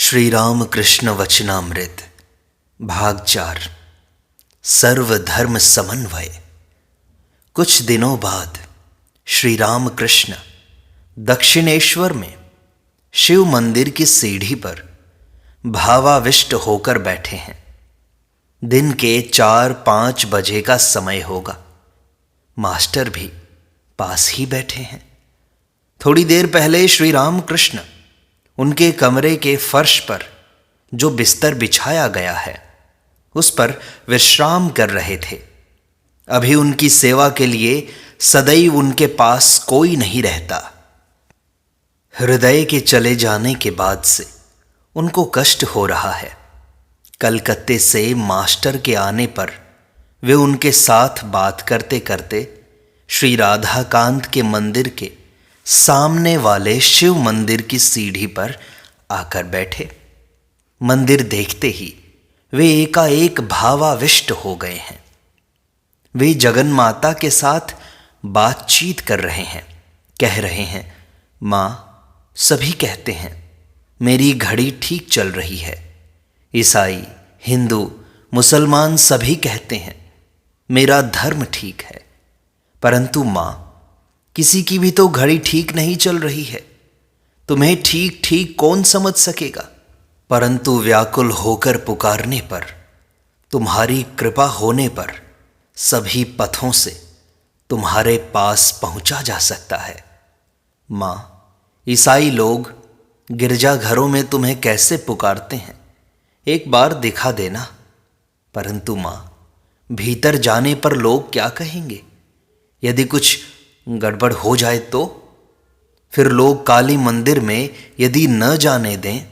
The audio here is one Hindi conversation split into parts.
श्री राम कृष्ण वचनामृत भाग 4 सर्वधर्म समन्वय। कुछ दिनों बाद श्री राम कृष्ण दक्षिणेश्वर में शिव मंदिर की सीढ़ी पर भावाविष्ट होकर बैठे हैं। दिन के 4-5 बजे का समय होगा। मास्टर भी पास ही बैठे हैं। थोड़ी देर पहले श्री राम कृष्ण उनके कमरे के फर्श पर जो बिस्तर बिछाया गया है उस पर विश्राम कर रहे थे। अभी उनकी सेवा के लिए सदैव उनके पास कोई नहीं रहता। हृदय के चले जाने के बाद से उनको कष्ट हो रहा है। कलकत्ते से मास्टर के आने पर वे उनके साथ बात करते करते श्री राधाकांत के मंदिर के सामने वाले शिव मंदिर की सीढ़ी पर आकर बैठे। मंदिर देखते ही वे एकाएक भावाविष्ट हो गए हैं। वे जगन माता के साथ बातचीत कर रहे हैं, कह रहे हैं, माँ, सभी कहते हैं मेरी घड़ी ठीक चल रही है। ईसाई, हिंदू, मुसलमान सभी कहते हैं मेरा धर्म ठीक है, परंतु माँ, किसी की भी तो घड़ी ठीक नहीं चल रही है। तुम्हें ठीक ठीक कौन समझ सकेगा? परंतु व्याकुल होकर पुकारने पर, तुम्हारी कृपा होने पर सभी पथों से तुम्हारे पास पहुंचा जा सकता है। माँ, ईसाई लोग गिरजाघरों में तुम्हें कैसे पुकारते हैं, एक बार दिखा देना। परंतु माँ, भीतर जाने पर लोग क्या कहेंगे? यदि कुछ गड़बड़ हो जाए तो? फिर लोग काली मंदिर में यदि न जाने दें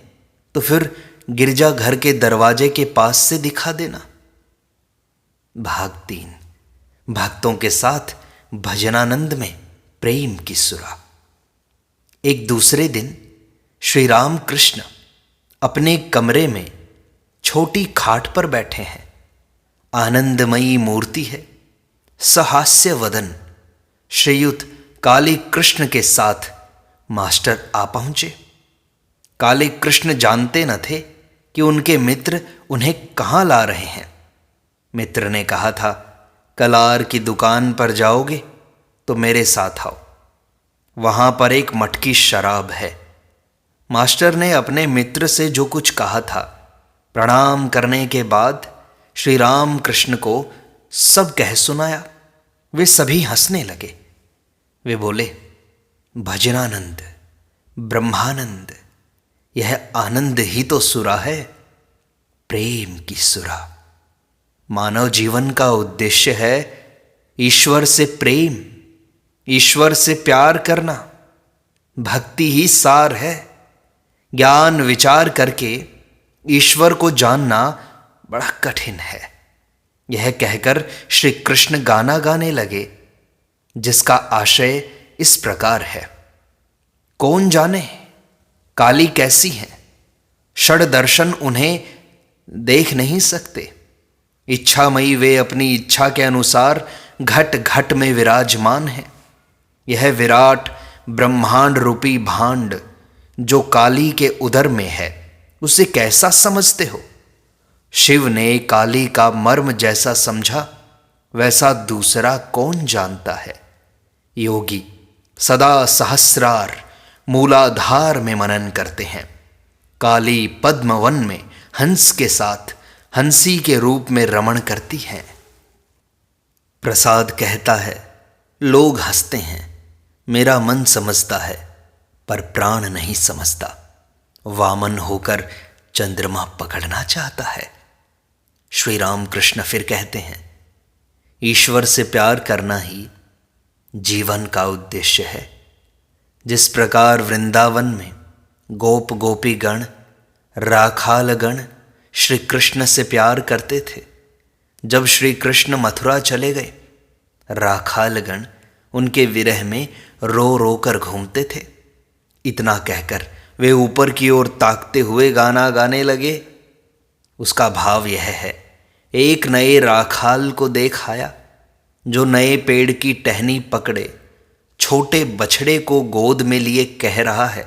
तो फिर गिरजाघर के दरवाजे के पास से दिखा देना। भाग 3 भक्तों के साथ भजनानंद में प्रेम की सुरा। एक दूसरे दिन श्री राम कृष्ण अपने कमरे में छोटी खाट पर बैठे हैं। आनंदमयी मूर्ति है। सहास्य वदन श्रीयुत काली कृष्ण के साथ मास्टर आ पहुंचे। काली कृष्ण जानते न थे कि उनके मित्र उन्हें कहाँ ला रहे हैं। मित्र ने कहा था, कलार की दुकान पर जाओगे तो मेरे साथ आओ, वहां पर एक मटकी शराब है। मास्टर ने अपने मित्र से जो कुछ कहा था, प्रणाम करने के बाद श्री राम कृष्ण को सब कह सुनाया। वे सभी हंसने लगे। वे बोले, भजनानंद, ब्रह्मानंद, यह आनंद ही तो सुरा है, प्रेम की सुरा। मानव जीवन का उद्देश्य है ईश्वर से प्रेम, ईश्वर से प्यार करना। भक्ति ही सार है। ज्ञान विचार करके ईश्वर को जानना बड़ा कठिन है। यह कहकर श्री कृष्ण गाना गाने लगे, जिसका आशय इस प्रकार है। कौन जाने काली कैसी है, षड दर्शन उन्हें देख नहीं सकते। इच्छामयी वे अपनी इच्छा के अनुसार घट घट में विराजमान है। यह विराट ब्रह्मांड रूपी भांड जो काली के उदर में है, उसे कैसा समझते हो? शिव ने काली का मर्म जैसा समझा, वैसा दूसरा कौन जानता है। योगी सदा सहस्रार मूलाधार में मनन करते हैं। काली पद्म वन में हंस के साथ हंसी के रूप में रमण करती है। प्रसाद कहता है, लोग हंसते हैं, मेरा मन समझता है पर प्राण नहीं समझता। वामन होकर चंद्रमा पकड़ना चाहता है। श्री राम कृष्ण फिर कहते हैं, ईश्वर से प्यार करना ही जीवन का उद्देश्य है। जिस प्रकार वृंदावन में गोप गोपी गण, राखाल गण श्री कृष्ण से प्यार करते थे, जब श्री कृष्ण मथुरा चले गए, राखाल गण उनके विरह में रो रो कर घूमते थे। इतना कहकर वे ऊपर की ओर ताकते हुए गाना गाने लगे। उसका भाव यह है, एक नए राखाल को देख आया जो नए पेड़ की टहनी पकड़े छोटे बछड़े को गोद में लिए कह रहा है,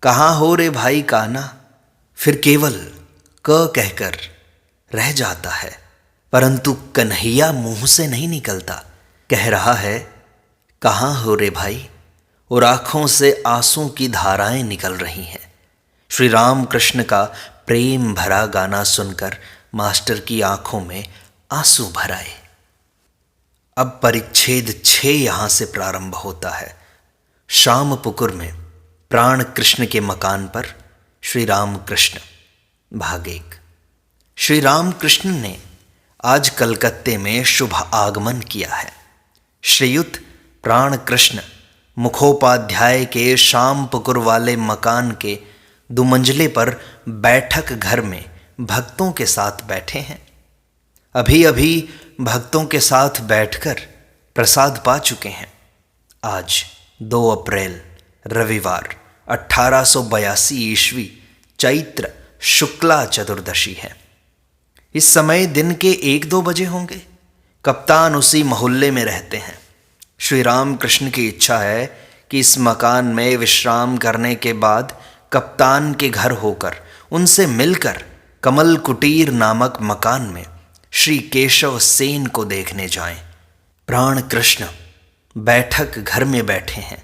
कहाँ हो रे भाई कान्हा, फिर केवल क कहकर रह जाता है, परंतु कन्हैया मुंह से नहीं निकलता। कह रहा है, कहाँ हो रे भाई, और आंखों से आंसू की धाराएं निकल रही हैं। श्री राम कृष्ण का प्रेम भरा गाना सुनकर मास्टर की आंखों में आंसू भर आए। अब परिच्छेद 6 यहां से प्रारंभ होता है। श्यामपुकुर में प्राण कृष्ण के मकान पर श्री राम कृष्ण। भाग 1। श्री राम कृष्ण ने आज कलकत्ते में शुभ आगमन किया है। श्रीयुत प्राण कृष्ण मुखोपाध्याय के श्यामपुकुर वाले मकान के 2 मंजिले पर बैठक घर में भक्तों के साथ बैठे हैं। अभी अभी भक्तों के साथ बैठकर प्रसाद पा चुके हैं। आज 2 अप्रैल रविवार 1882 ईस्वी चैत्र शुक्ला चतुर्दशी है। इस समय दिन के 1-2 बजे होंगे। कप्तान उसी मोहल्ले में रहते हैं। श्री राम कृष्ण की इच्छा है कि इस मकान में विश्राम करने के बाद कप्तान के घर होकर उनसे मिलकर कमल कुटीर नामक मकान में श्री केशव सेन को देखने जाएं। प्राण कृष्ण बैठक घर में बैठे हैं।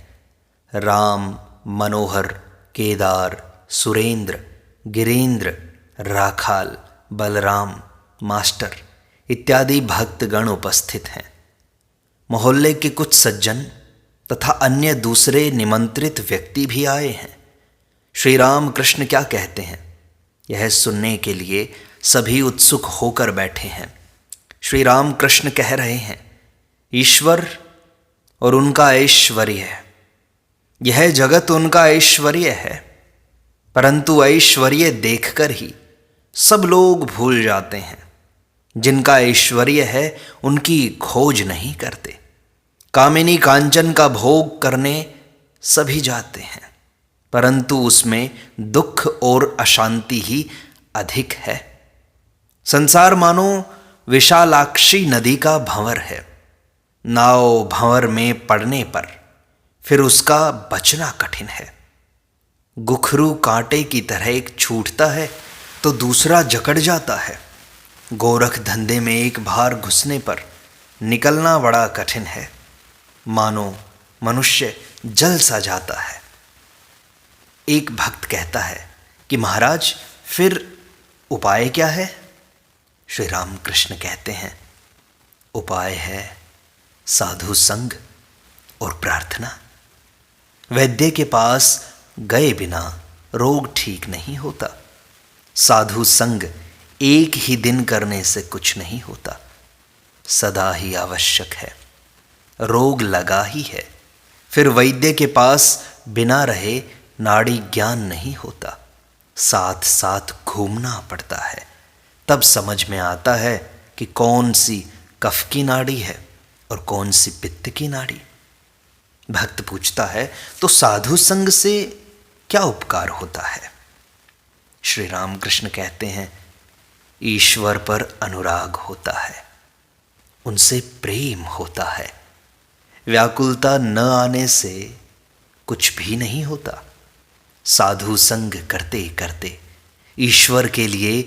राम, मनोहर, केदार, सुरेंद्र, गिरीन्द्र, राखाल, बलराम, मास्टर इत्यादि भक्तगण उपस्थित हैं। मोहल्ले के कुछ सज्जन तथा अन्य दूसरे निमंत्रित व्यक्ति भी आए हैं। श्री राम कृष्ण क्या कहते हैं, यह सुनने के लिए सभी उत्सुक होकर बैठे हैं। श्री राम कृष्ण कह रहे हैं, ईश्वर और उनका ऐश्वर्य है। यह जगत उनका ऐश्वर्य है, परंतु ऐश्वर्य देखकर ही सब लोग भूल जाते हैं। जिनका ऐश्वर्य है उनकी खोज नहीं करते। कामिनी कांचन का भोग करने सभी जाते हैं, परंतु उसमें दुख और अशांति ही अधिक है। संसार मानो विशालाक्षी नदी का भंवर है। नाव भंवर में पड़ने पर फिर उसका बचना कठिन है। गुखरू कांटे की तरह एक छूटता है तो दूसरा जकड़ जाता है। गोरख धंधे में एक बार घुसने पर निकलना बड़ा कठिन है। मानो मनुष्य जल सा जाता है। एक भक्त कहता है कि महाराज फिर उपाय क्या है? श्री राम कृष्ण कहते हैं, उपाय है साधु संग और प्रार्थना। वैद्य के पास गए बिना रोग ठीक नहीं होता। साधु संग एक ही दिन करने से कुछ नहीं होता, सदा ही आवश्यक है। रोग लगा ही है, फिर वैद्य के पास बिना रहे नाड़ी ज्ञान नहीं होता। साथ साथ घूमना पड़ता है, तब समझ में आता है कि कौन सी कफ की नाड़ी है और कौन सी पित्त की नाड़ी। भक्त पूछता है, तो साधु संग से क्या उपकार होता है? श्री रामकृष्ण कहते हैं, ईश्वर पर अनुराग होता है, उनसे प्रेम होता है। व्याकुलता न आने से कुछ भी नहीं होता। साधु संग करते करते ईश्वर के लिए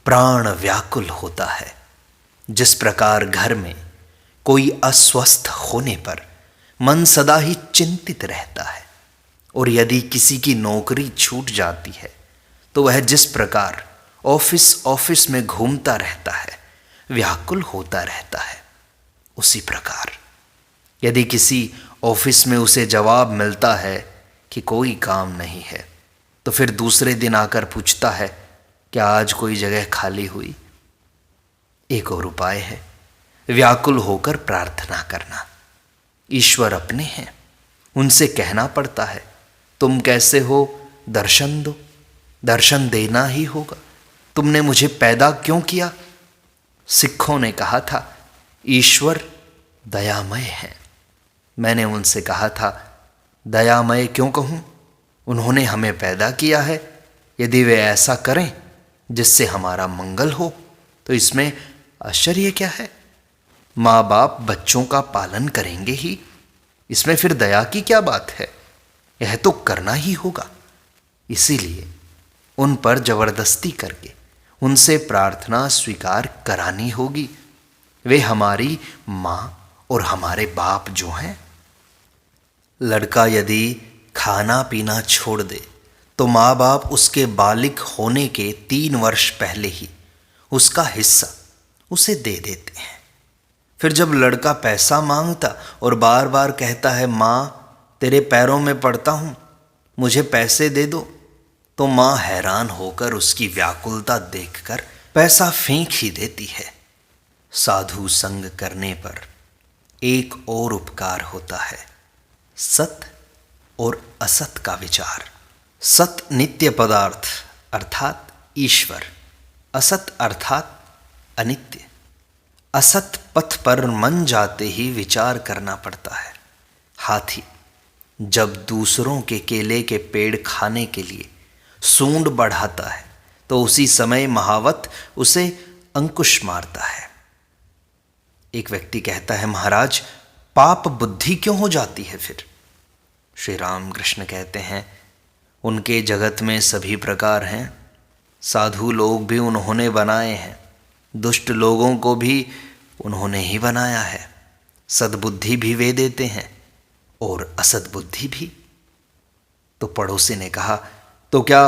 प्राण व्याकुल होता है। जिस प्रकार घर में कोई अस्वस्थ होने पर मन सदा ही चिंतित रहता है, और यदि किसी की नौकरी छूट जाती है तो वह जिस प्रकार ऑफिस में घूमता रहता है, व्याकुल होता रहता है, उसी प्रकार यदि किसी ऑफिस में उसे जवाब मिलता है कि कोई काम नहीं है, तो फिर दूसरे दिन आकर पूछता है, क्या आज कोई जगह खाली हुई? एक और उपाय है, व्याकुल होकर प्रार्थना करना। ईश्वर अपने हैं, उनसे कहना पड़ता है, तुम कैसे हो, दर्शन दो। दर्शन देना ही होगा। तुमने मुझे पैदा क्यों किया? सिखों ने कहा था, ईश्वर दयामय है। मैंने उनसे कहा था, दयामय क्यों कहूँ? उन्होंने हमें पैदा किया है। यदि वे ऐसा करें जिससे हमारा मंगल हो, तो इसमें आश्चर्य क्या है? माँ बाप बच्चों का पालन करेंगे ही, इसमें फिर दया की क्या बात है? यह तो करना ही होगा। इसीलिए उन पर जबरदस्ती करके उनसे प्रार्थना स्वीकार करानी होगी। वे हमारी माँ और हमारे बाप जो हैं। लड़का यदि खाना पीना छोड़ दे तो माँ बाप उसके बालिग होने के 3 वर्ष पहले ही उसका हिस्सा उसे दे देते हैं। फिर जब लड़का पैसा मांगता और बार बार कहता है, माँ तेरे पैरों में पड़ता हूँ, मुझे पैसे दे दो, तो माँ हैरान होकर उसकी व्याकुलता देखकर पैसा फेंक ही देती है। साधु संग करने पर एक और उपकार होता है, सत और असत का विचार। सत नित्य पदार्थ अर्थात ईश्वर, असत अर्थात अनित्य। असत पथ पर मन जाते ही विचार करना पड़ता है। हाथी जब दूसरों के केले के पेड़ खाने के लिए सूंड बढ़ाता है तो उसी समय महावत उसे अंकुश मारता है। एक व्यक्ति कहता है, महाराज पाप बुद्धि क्यों हो जाती है फिर? श्री राम कृष्ण कहते हैं, उनके जगत में सभी प्रकार हैं। साधु लोग भी उन्होंने बनाए हैं, दुष्ट लोगों को भी उन्होंने ही बनाया है। सद्बुद्धि भी वे देते हैं और असद्बुद्धि भी। तो पड़ोसी ने कहा, तो क्या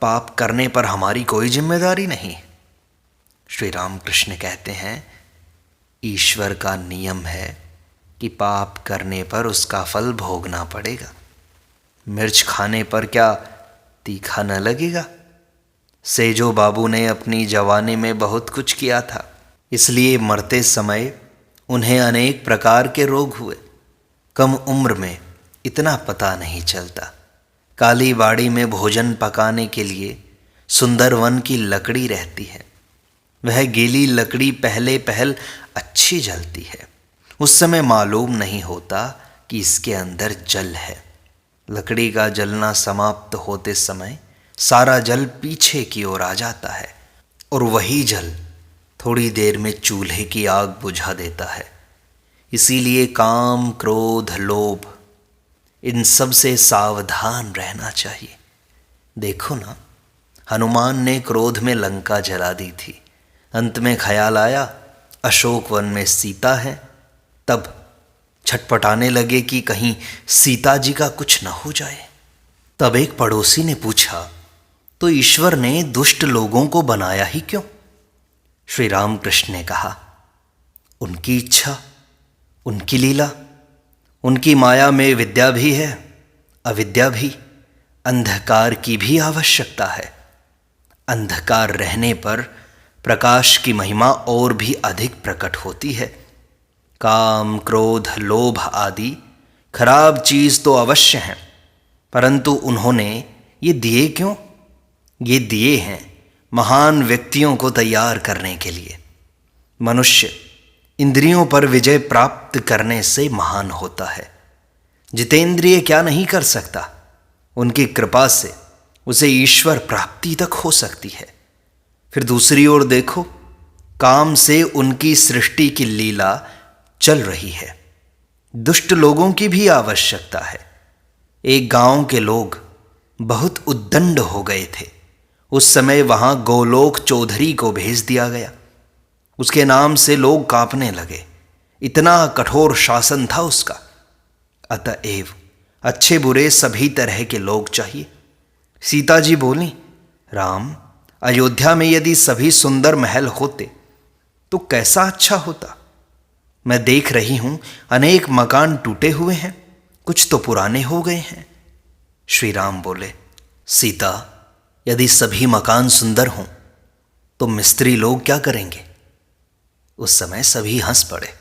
पाप करने पर हमारी कोई जिम्मेदारी नहीं? श्री राम कृष्ण कहते हैं, ईश्वर का नियम है कि पाप करने पर उसका फल भोगना पड़ेगा। मिर्च खाने पर क्या तीखा न लगेगा? सेजो बाबू ने अपनी जवानी में बहुत कुछ किया था, इसलिए मरते समय उन्हें अनेक प्रकार के रोग हुए। कम उम्र में इतना पता नहीं चलता। काली बाड़ी में भोजन पकाने के लिए सुंदरवन की लकड़ी रहती है। वह गीली लकड़ी पहले पहल अच्छी जलती है। उस समय मालूम नहीं होता कि इसके अंदर जल है। लकड़ी का जलना समाप्त होते समय सारा जल पीछे की ओर आ जाता है और वही जल थोड़ी देर में चूल्हे की आग बुझा देता है। इसीलिए काम, क्रोध, लोभ इन सब से सावधान रहना चाहिए। देखो ना, हनुमान ने क्रोध में लंका जला दी थी। अंत में ख्याल आया अशोक वन में सीता है, तब छटपटाने लगे कि कहीं सीता जी का कुछ न हो जाए। तब एक पड़ोसी ने पूछा, तो ईश्वर ने दुष्ट लोगों को बनाया ही क्यों? श्री राम कृष्ण ने कहा, उनकी इच्छा, उनकी लीला। उनकी माया में विद्या भी है, अविद्या भी, अंधकार की भी आवश्यकता है। अंधकार रहने पर प्रकाश की महिमा और भी अधिक प्रकट होती है। काम, क्रोध, लोभ आदि खराब चीज तो अवश्य हैं, परंतु उन्होंने ये दिए क्यों? ये दिए हैं महान व्यक्तियों को तैयार करने के लिए। मनुष्य इंद्रियों पर विजय प्राप्त करने से महान होता है। जितेंद्रिय क्या नहीं कर सकता, उनकी कृपा से उसे ईश्वर प्राप्ति तक हो सकती है। फिर दूसरी ओर देखो, काम से उनकी सृष्टि की लीला चल रही है। दुष्ट लोगों की भी आवश्यकता है। एक गांव के लोग बहुत उद्दंड हो गए थे। उस समय वहां गोलोक चौधरी को भेज दिया गया। उसके नाम से लोग कांपने लगे, इतना कठोर शासन था उसका। अतएव अच्छे बुरे सभी तरह के लोग चाहिए। सीता जी बोली, राम, अयोध्या में यदि सभी सुंदर महल होते तो कैसा अच्छा होता। मैं देख रही हूं अनेक मकान टूटे हुए हैं, कुछ तो पुराने हो गए हैं। श्री राम बोले, सीता, यदि सभी मकान सुंदर हों तो मिस्त्री लोग क्या करेंगे? उस समय सभी हंस पड़े।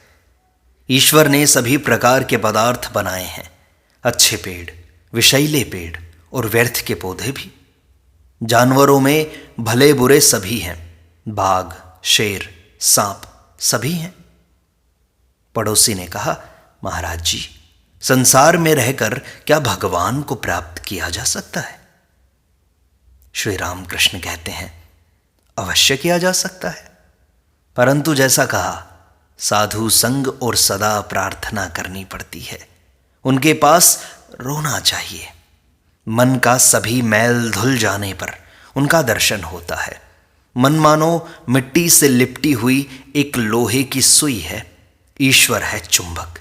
ईश्वर ने सभी प्रकार के पदार्थ बनाए हैं, अच्छे पेड़, विषैले पेड़ और व्यर्थ के पौधे भी। जानवरों में भले बुरे सभी हैं, बाघ, शेर, सांप सभी हैं। पड़ोसी ने कहा, महाराज जी, संसार में रहकर क्या भगवान को प्राप्त किया जा सकता है? श्री राम कृष्ण कहते हैं, अवश्य किया जा सकता है, परंतु जैसा कहा, साधु संग और सदा प्रार्थना करनी पड़ती है। उनके पास रोना चाहिए। मन का सभी मैल धुल जाने पर उनका दर्शन होता है। मन मानो मिट्टी से लिपटी हुई एक लोहे की सुई है, ईश्वर है चुंबक।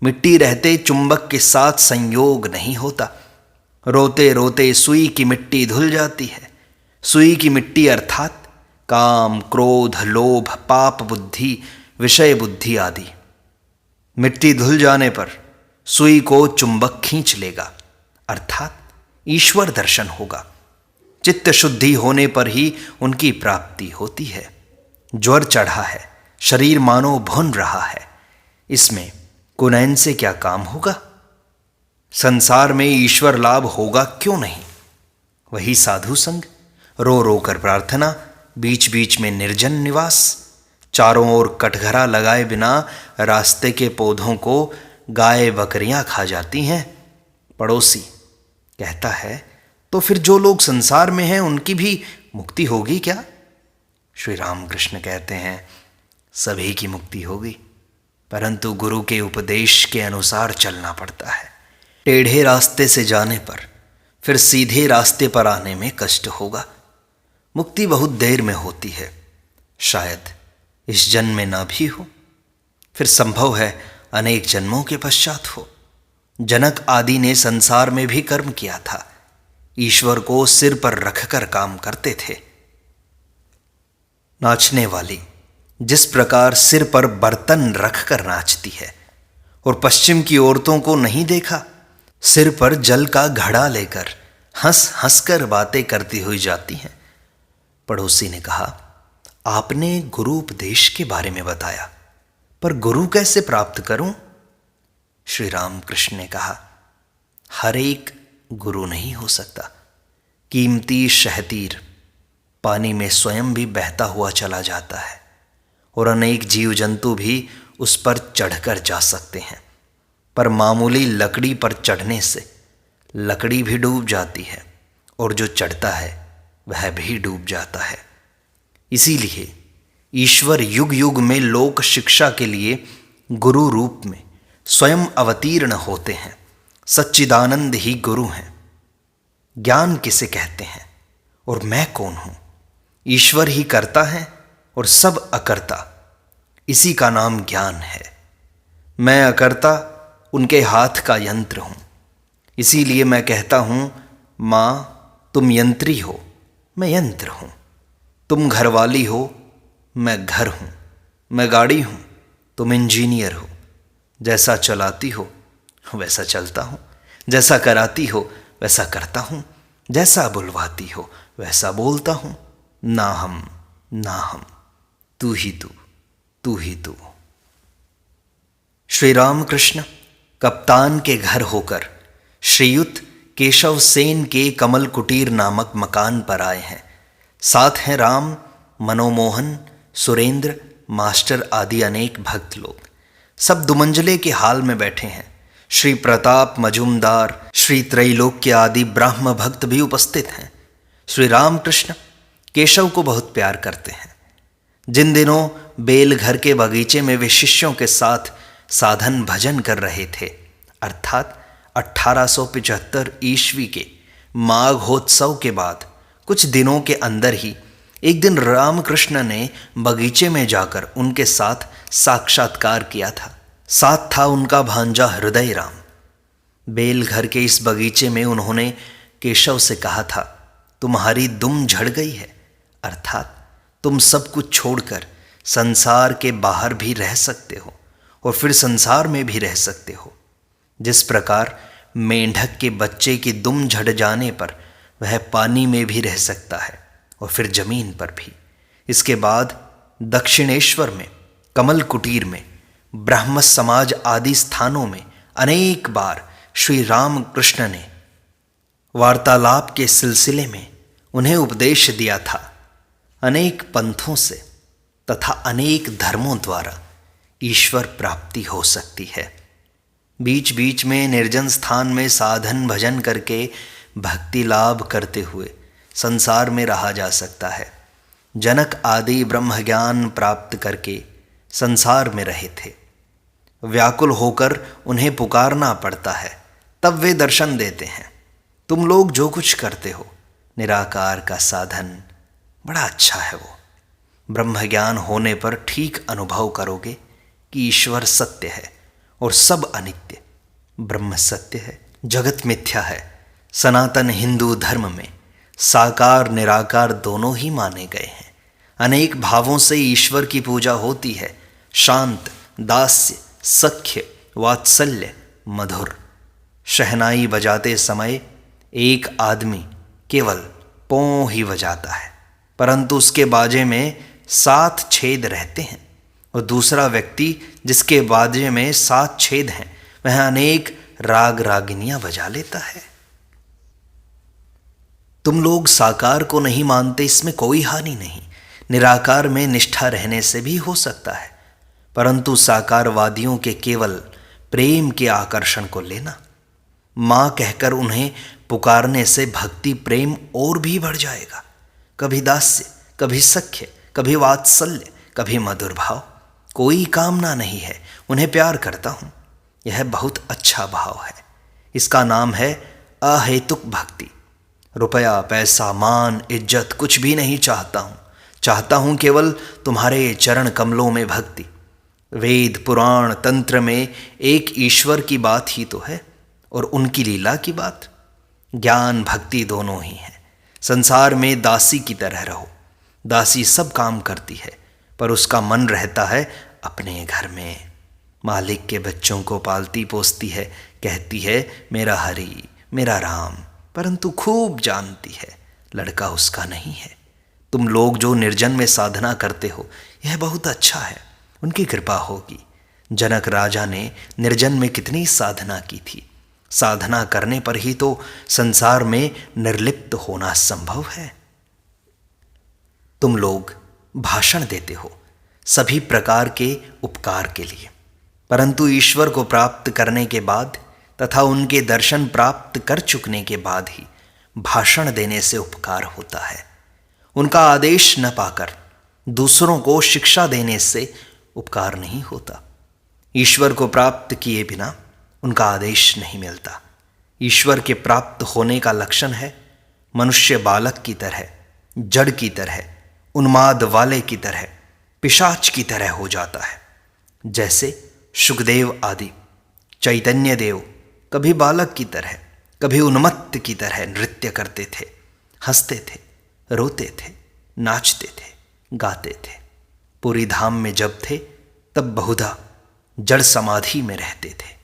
मिट्टी रहते चुंबक के साथ संयोग नहीं होता। रोते रोते सुई की मिट्टी धुल जाती है। सुई की मिट्टी अर्थात काम, क्रोध, लोभ, पाप बुद्धि, विषय बुद्धि आदि। मिट्टी धुल जाने पर सुई को चुंबक खींच लेगा, अर्थात ईश्वर दर्शन होगा। चित्त शुद्धि होने पर ही उनकी प्राप्ति होती है। ज्वर चढ़ा है, शरीर मानो भुन रहा है, इसमें कुनैन से क्या काम होगा? संसार में ईश्वर लाभ होगा क्यों नहीं? वही साधु संग, रो रो कर प्रार्थना, बीच बीच में निर्जन निवास, चारों ओर कटघरा लगाए बिना रास्ते के पौधों को गाय बकरियां खा जाती हैं। पड़ोसी कहता है, तो फिर जो लोग संसार में हैं उनकी भी मुक्ति होगी क्या? श्री रामकृष्ण कहते हैं, सभी की मुक्ति होगी, परंतु गुरु के उपदेश के अनुसार चलना पड़ता है। टेढ़े रास्ते से जाने पर फिर सीधे रास्ते पर आने में कष्ट होगा। मुक्ति बहुत देर में होती है, शायद इस जन्म में ना भी हो, फिर संभव है अनेक जन्मों के पश्चात हो। जनक आदि ने संसार में भी कर्म किया था, ईश्वर को सिर पर रखकर काम करते थे। नाचने वाली जिस प्रकार सिर पर बर्तन रखकर नाचती है, और पश्चिम की औरतों को नहीं देखा, सिर पर जल का घड़ा लेकर हंस हंसकर बातें करती हुई जाती हैं। पड़ोसी ने कहा, आपने गुरु उपदेश के बारे में बताया, पर गुरु कैसे प्राप्त करूं? श्री रामकृष्ण ने कहा, हर एक गुरु नहीं हो सकता। कीमती शहतीर पानी में स्वयं भी बहता हुआ चला जाता है, और अनेक जीव जंतु भी उस पर चढ़कर जा सकते हैं, पर मामूली लकड़ी पर चढ़ने से लकड़ी भी डूब जाती है, और जो चढ़ता है वह भी डूब जाता है। इसीलिए ईश्वर युग युग में लोक शिक्षा के लिए गुरु रूप में स्वयं अवतीर्ण होते हैं। सच्चिदानंद ही गुरु हैं। ज्ञान किसे कहते हैं और मैं कौन हूं? ईश्वर ही करता है और सब अकर्ता, इसी का नाम ज्ञान है। मैं अकर्ता उनके हाथ का यंत्र हूं। इसीलिए मैं कहता हूं, माँ तुम यंत्री हो, मैं यंत्र हूं। तुम घरवाली हो, मैं घर हूं। मैं गाड़ी हूं, तुम इंजीनियर हो। जैसा चलाती हो वैसा चलता हूं, जैसा कराती हो वैसा करता हूं, जैसा बुलवाती हो वैसा बोलता हूं। ना हम, तू ही तू, तू ही तू। श्री रामकृष्ण कप्तान के घर होकर श्रीयुत केशव सेन के कमल कुटीर नामक मकान पर आए हैं। साथ हैं राम, मनोमोहन, सुरेंद्र, मास्टर आदि अनेक भक्त लोग। सब दुमंजले के हाल में बैठे हैं। श्री प्रताप मजूमदार, श्री त्रैलोक्य आदि ब्राह्म भक्त भी उपस्थित हैं। श्री रामकृष्ण केशव को बहुत प्यार करते हैं। जिन दिनों बेलघर के बगीचे में वे शिष्यों के साथ साधन भजन कर रहे थे, अर्थात 1875 ईस्वी के माघोत्सव के बाद कुछ दिनों के अंदर ही एक दिन रामकृष्ण ने बगीचे में जाकर उनके साथ साक्षात्कार किया था। साथ था उनका भांजा हृदय राम। बेलघर के इस बगीचे में उन्होंने केशव से कहा था, तुम्हारी दुम झड़ गई है, अर्थात तुम सब कुछ छोड़कर संसार के बाहर भी रह सकते हो और फिर संसार में भी रह सकते हो। जिस प्रकार मेंढक के बच्चे की दुम झड़ जाने पर वह पानी में भी रह सकता है और फिर जमीन पर भी। इसके बाद दक्षिणेश्वर में, कमल कुटीर में, ब्राह्म समाज आदि स्थानों में अनेक बार श्री रामकृष्ण ने वार्तालाप के सिलसिले में उन्हें उपदेश दिया था। अनेक पंथों से तथा अनेक धर्मों द्वारा ईश्वर प्राप्ति हो सकती है। बीच बीच में निर्जन स्थान में साधन भजन करके भक्ति लाभ करते हुए संसार में रहा जा सकता है। जनक आदि ब्रह्म ज्ञान प्राप्त करके संसार में रहे थे। व्याकुल होकर उन्हें पुकारना पड़ता है, तब वे दर्शन देते हैं। तुम लोग जो कुछ करते हो निराकार का साधन बड़ा अच्छा है। वो ब्रह्म ज्ञान होने पर ठीक अनुभव करोगे कि ईश्वर सत्य है और सब अनित्य। ब्रह्म सत्य है, जगत मिथ्या है। सनातन हिंदू धर्म में साकार निराकार दोनों ही माने गए हैं। अनेक भावों से ईश्वर की पूजा होती है। शांत, दास्य, सख्य, वात्सल्य, मधुर। शहनाई बजाते समय एक आदमी केवल पों ही बजाता है, परंतु उसके बाजे में 7 छेद रहते हैं, और दूसरा व्यक्ति जिसके बाजे में 7 छेद हैं वह अनेक राग रागिनियां बजा लेता है। तुम लोग साकार को नहीं मानते, इसमें कोई हानि नहीं। निराकार में निष्ठा रहने से भी हो सकता है, परंतु साकारवादियों के केवल प्रेम के आकर्षण को लेना। माँ कहकर उन्हें पुकारने से भक्ति प्रेम और भी बढ़ जाएगा। कभी दास्य, कभी सख्य, कभी वात्सल्य, कभी मधुर भाव। कोई कामना नहीं है, उन्हें प्यार करता हूँ। यह बहुत अच्छा भाव है। इसका नाम है अहेतुक भक्ति। रुपया, पैसा, मान, इज्जत कुछ भी नहीं चाहता हूँ। चाहता हूँ केवल तुम्हारे चरण कमलों में भक्ति। वेद, पुराण, तंत्र में एक ईश्वर की बात ही तो है और उनकी लीला की बात। ज्ञान भक्ति दोनों ही हैं। संसार में दासी की तरह रहो। दासी सब काम करती है, पर उसका मन रहता है अपने घर में। मालिक के बच्चों को पालती पोसती है, कहती है मेरा हरि, मेरा राम, परंतु खूब जानती है लड़का उसका नहीं है। तुम लोग जो निर्जन में साधना करते हो, यह बहुत अच्छा है, उनकी कृपा होगी। जनक राजा ने निर्जन में कितनी साधना की थी। साधना करने पर ही तो संसार में निर्लिप्त होना संभव है। तुम लोग भाषण देते हो सभी प्रकार के उपकार के लिए, परंतु ईश्वर को प्राप्त करने के बाद तथा उनके दर्शन प्राप्त कर चुकने के बाद ही भाषण देने से उपकार होता है। उनका आदेश न पाकर दूसरों को शिक्षा देने से उपकार नहीं होता। ईश्वर को प्राप्त किए बिना उनका आदेश नहीं मिलता। ईश्वर के प्राप्त होने का लक्षण है मनुष्य बालक की तरह, जड़ की तरह, उन्माद वाले की तरह, पिशाच की तरह हो जाता है। जैसे शुकदेव आदि, चैतन्य देव कभी बालक की तरह, कभी उन्मत्त की तरह नृत्य करते थे, हंसते थे, रोते थे, नाचते थे, गाते थे। पूरी धाम में जब थे तब बहुधा जड़ समाधि में रहते थे।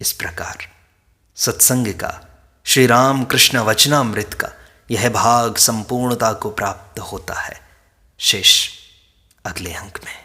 इस प्रकार सत्संग का, श्री राम कृष्ण वचनामृत का यह भाग संपूर्णता को प्राप्त होता है। शेष अगले अंक में।